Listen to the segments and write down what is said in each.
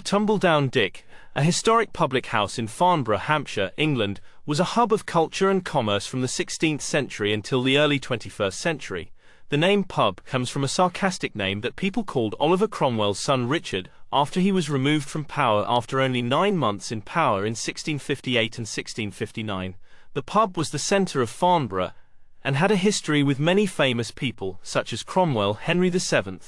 Tumbledown Dick, a historic public house in Farnborough, Hampshire, England, was a hub of culture and commerce from the 16th century until the early 21st century. The name pub comes from a sarcastic name that people called Oliver Cromwell's son Richard after he was removed from power after only 9 months in power in 1658 and 1659. The pub was the centre of Farnborough and had a history with many famous people such as Cromwell, Henry VII,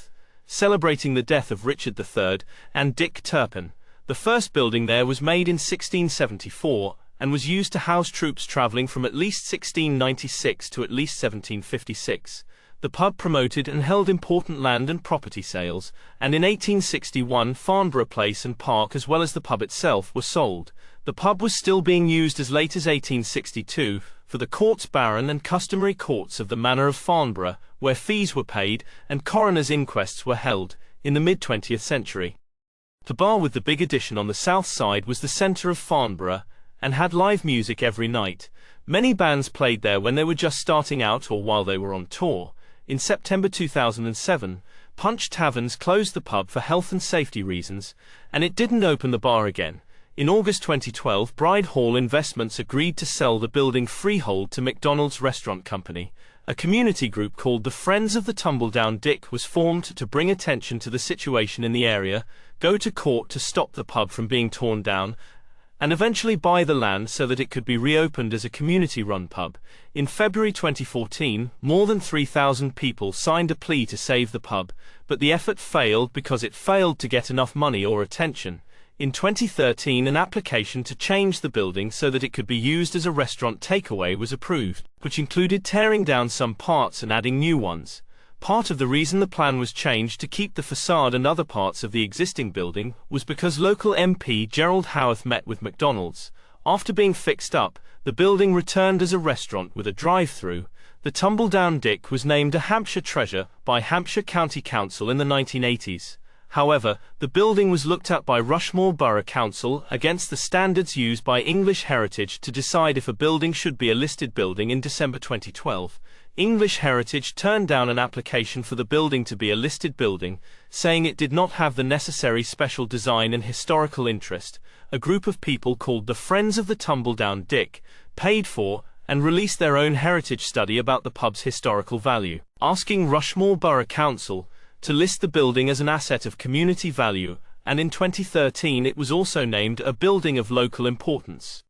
celebrating the death of Richard III, and Dick Turpin. The first building there was made in 1674 and was used to house troops travelling from at least 1696 to at least 1756. The pub promoted and held important land and property sales, and in 1861 Farnborough Place and Park as well as the pub itself were sold. The pub was still being used as late as 1862 for the courts baron and customary courts of the Manor of Farnborough, where fees were paid and coroner's inquests were held, in the mid-20th century. The bar with the big addition on the south side was the centre of Farnborough and had live music every night. Many bands played there when they were just starting out or while they were on tour. In September 2007, Punch Taverns closed the pub for health and safety reasons, and it didn't open the bar again. In August 2012, Bride Hall Investments agreed to sell the building freehold to McDonald's Restaurant Company. A community group called the Friends of the Tumbledown Dick was formed to bring attention to the situation in the area, go to court to stop the pub from being torn down, and eventually buy the land so that it could be reopened as a community-run pub. In February 2014, more than 3,000 people signed a plea to save the pub, but the effort failed because it failed to get enough money or attention. In 2013, an application to change the building so that it could be used as a restaurant takeaway was approved, which included tearing down some parts and adding new ones. Part of the reason the plan was changed to keep the facade and other parts of the existing building was because local MP Gerald Howarth met with McDonald's. After being fixed up, the building returned as a restaurant with a drive-through. The Tumbledown Dick was named a Hampshire treasure by Hampshire County Council in the 1980s. However, the building was looked at by Rushmore Borough Council against the standards used by English Heritage to decide if a building should be a listed building in December 2012. English Heritage turned down an application for the building to be a listed building, saying it did not have the necessary special design and historical interest. A group of people called the Friends of the Tumbledown Dick paid for and released their own heritage study about the pub's historical value, asking Rushmore Borough Council to list the building as an asset of community value, and in 2013 it was also named a building of local importance.